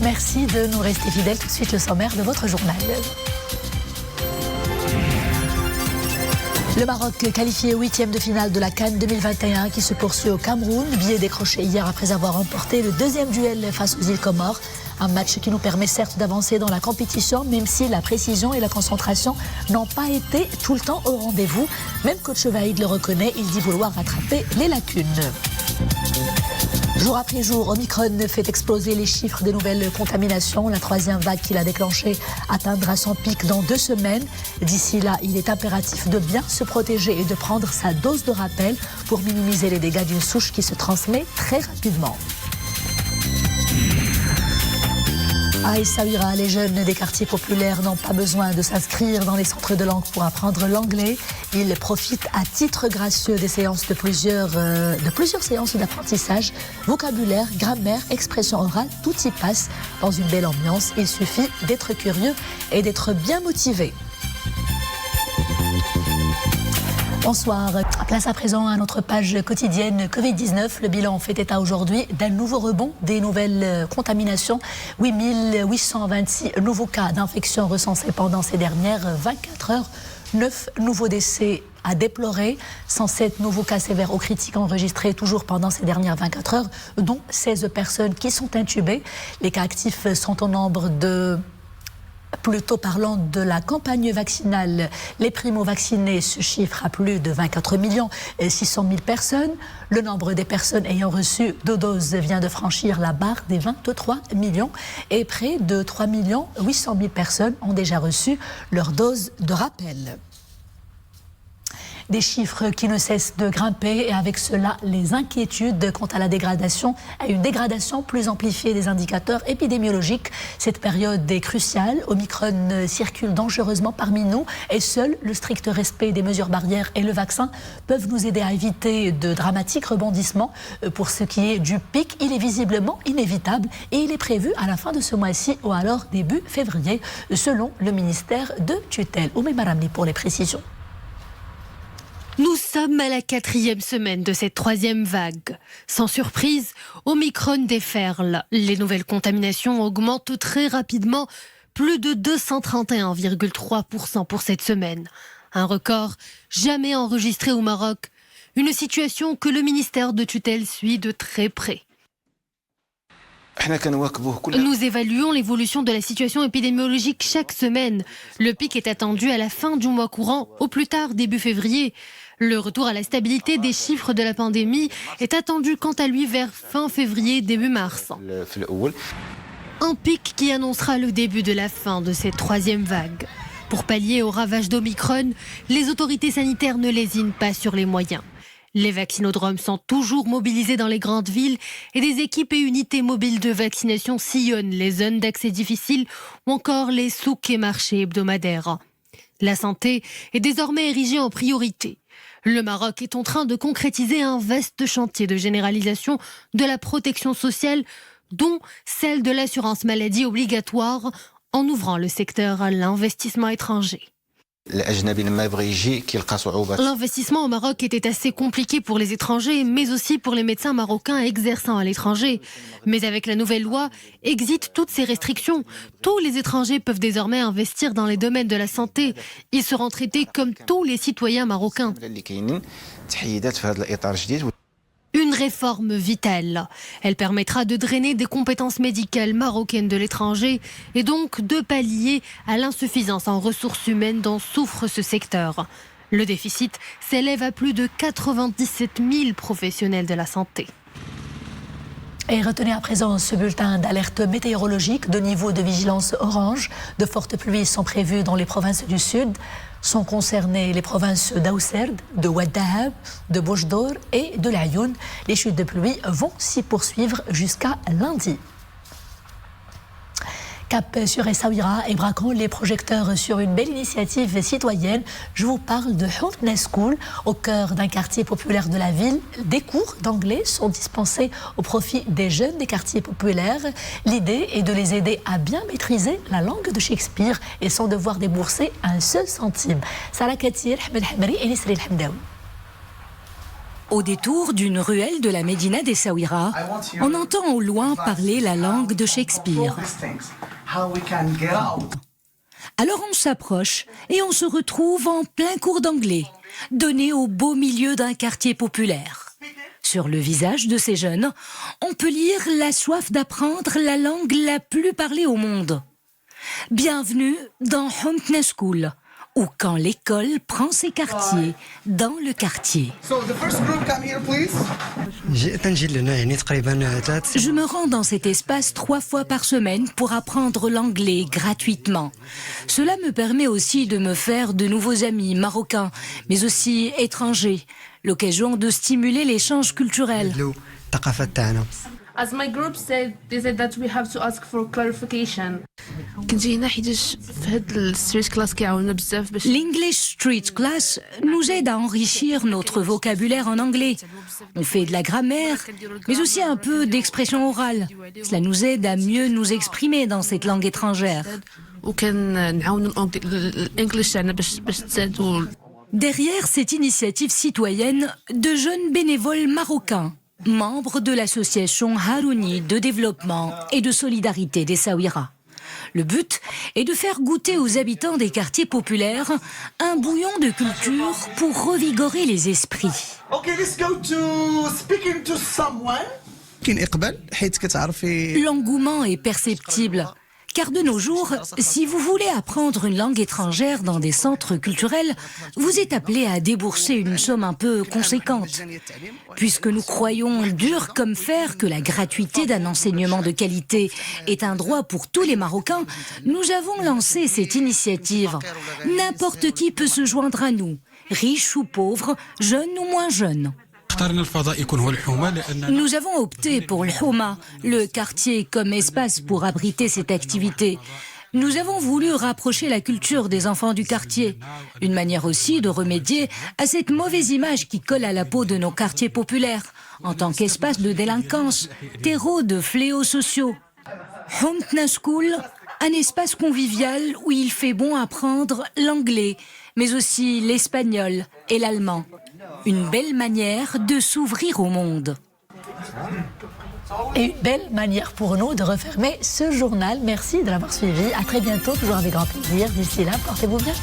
Merci de nous rester fidèles. Tout de suite, le sommaire de votre journal. Le Maroc qualifié au 8e de finale de la CAN 2021 qui se poursuit au Cameroun. Billet décroché hier après avoir remporté le deuxième duel face aux îles Comores. Un match qui nous permet certes d'avancer dans la compétition, même si la précision et la concentration n'ont pas été tout le temps au rendez-vous. Même coach Vaïd le reconnaît, il dit vouloir rattraper les lacunes. Jour après jour, Omicron fait exploser les chiffres des nouvelles contaminations. La troisième vague qu'il a déclenchée atteindra son pic dans 2 semaines. D'ici là, il est impératif de bien se protéger et de prendre sa dose de rappel pour minimiser les dégâts d'une souche qui se transmet très rapidement. À Essaouira, les jeunes des quartiers populaires n'ont pas besoin de s'inscrire dans les centres de langue pour apprendre l'anglais. Ils profitent à titre gracieux des séances de plusieurs séances d'apprentissage. Vocabulaire, grammaire, expression orale, tout y passe dans une belle ambiance. Il suffit d'être curieux et d'être bien motivé. Bonsoir. Place à présent à notre page quotidienne Covid-19. Le bilan fait état aujourd'hui d'un nouveau rebond des nouvelles contaminations. 8826 nouveaux cas d'infection recensés pendant ces dernières 24 heures. 9 nouveaux décès à déplorer. 107 nouveaux cas sévères ou critiques enregistrés toujours pendant ces dernières 24 heures, dont 16 personnes qui sont intubées. Les cas actifs sont au nombre de... Plutôt parlant de la campagne vaccinale, les primo-vaccinés se chiffrent à plus de 24 600 000 personnes. Le nombre des personnes ayant reçu 2 doses vient de franchir la barre des 23 millions et près de 3 800 000 personnes ont déjà reçu leur dose de rappel. Des chiffres qui ne cessent de grimper et avec cela les inquiétudes quant à une dégradation plus amplifiée des indicateurs épidémiologiques. Cette période est cruciale. Omicron circule dangereusement parmi nous et seul le strict respect des mesures barrières et le vaccin peuvent nous aider à éviter de dramatiques rebondissements. Pour ce qui est du pic, il est visiblement inévitable et il est prévu à la fin de ce mois-ci ou alors début février, selon le ministère de tutelle. Oumé Maramli pour les précisions. Nous sommes à la 4e semaine de cette 3e vague. Sans surprise, Omicron déferle. Les nouvelles contaminations augmentent très rapidement, plus de 231,3% pour cette semaine. Un record jamais enregistré au Maroc. Une situation que le ministère de tutelle suit de très près. Nous évaluons l'évolution de la situation épidémiologique chaque semaine. Le pic est attendu à la fin du mois courant, au plus tard début février. Le retour à la stabilité des chiffres de la pandémie est attendu quant à lui vers fin février, début mars. Un pic qui annoncera le début de la fin de cette 3e vague. Pour pallier aux ravages d'Omicron, les autorités sanitaires ne lésinent pas sur les moyens. Les vaccinodromes sont toujours mobilisés dans les grandes villes et des équipes et unités mobiles de vaccination sillonnent les zones d'accès difficiles ou encore les souks et marchés hebdomadaires. La santé est désormais érigée en priorité. Le Maroc est en train de concrétiser un vaste chantier de généralisation de la protection sociale, dont celle de l'assurance maladie obligatoire, en ouvrant le secteur à l'investissement étranger. L'investissement au Maroc était assez compliqué pour les étrangers, mais aussi pour les médecins marocains exerçant à l'étranger. Mais avec la nouvelle loi, exit toutes ces restrictions. Tous les étrangers peuvent désormais investir dans les domaines de la santé. Ils seront traités comme tous les citoyens marocains. Une réforme vitale. Elle permettra de drainer des compétences médicales marocaines de l'étranger et donc de pallier à l'insuffisance en ressources humaines dont souffre ce secteur. Le déficit s'élève à plus de 97 000 professionnels de la santé. Et retenez à présent ce bulletin d'alerte météorologique de niveau de vigilance orange. De fortes pluies sont prévues dans les provinces du sud. Sont concernées les provinces d'Aousserd, de Oued Dahab, de Bouche d'Or et de l'Ayoun. Les chutes de pluie vont s'y poursuivre jusqu'à lundi. Cap sur Essaouira et braquant les projecteurs sur une belle initiative citoyenne. Je vous parle de Houtna School, au cœur d'un quartier populaire de la ville. Des cours d'anglais sont dispensés au profit des jeunes des quartiers populaires. L'idée est de les aider à bien maîtriser la langue de Shakespeare et sans devoir débourser un seul centime. Salah Katir, Ahmed Hamri et Nisri El Hamdaoui. Au détour d'une ruelle de la Médina d'Essaouira, on entend au loin parler la langue de Shakespeare. Alors on s'approche et on se retrouve en plein cours d'anglais, donné au beau milieu d'un quartier populaire. Sur le visage de ces jeunes, on peut lire la soif d'apprendre la langue la plus parlée au monde. Bienvenue dans Houmtna School, ou quand l'école prend ses quartiers dans le quartier. Je me rends dans cet espace 3 fois par semaine pour apprendre l'anglais gratuitement. Cela me permet aussi de me faire de nouveaux amis marocains, mais aussi étrangers. L'occasion de stimuler l'échange culturel. As my group said, they said that we have to ask for clarification. L'English Street Class nous aide à enrichir notre vocabulaire en anglais. On fait de la grammaire, mais aussi un peu d'expression orale. Cela nous aide à mieux nous exprimer dans cette langue étrangère. Derrière cette initiative citoyenne, de jeunes bénévoles marocains, membres de l'association Harouni de développement et de solidarité d'Essaouira. Le but est de faire goûter aux habitants des quartiers populaires un bouillon de culture pour revigorer les esprits. L'engouement est perceptible. Car de nos jours, si vous voulez apprendre une langue étrangère dans des centres culturels, vous êtes appelé à débourser une somme un peu conséquente. Puisque nous croyons dur comme fer que la gratuité d'un enseignement de qualité est un droit pour tous les Marocains, nous avons lancé cette initiative. N'importe qui peut se joindre à nous, riche ou pauvre, jeune ou moins jeune. Nous avons opté pour le Houma, le quartier comme espace pour abriter cette activité. Nous avons voulu rapprocher la culture des enfants du quartier. Une manière aussi de remédier à cette mauvaise image qui colle à la peau de nos quartiers populaires, en tant qu'espace de délinquance, terreau de fléaux sociaux. Houmtna School, un espace convivial où il fait bon apprendre l'anglais, mais aussi l'espagnol et l'allemand. Une belle manière de s'ouvrir au monde. Et une belle manière pour nous de refermer ce journal. Merci de l'avoir suivi. À très bientôt, toujours avec grand plaisir. D'ici là, portez-vous bien.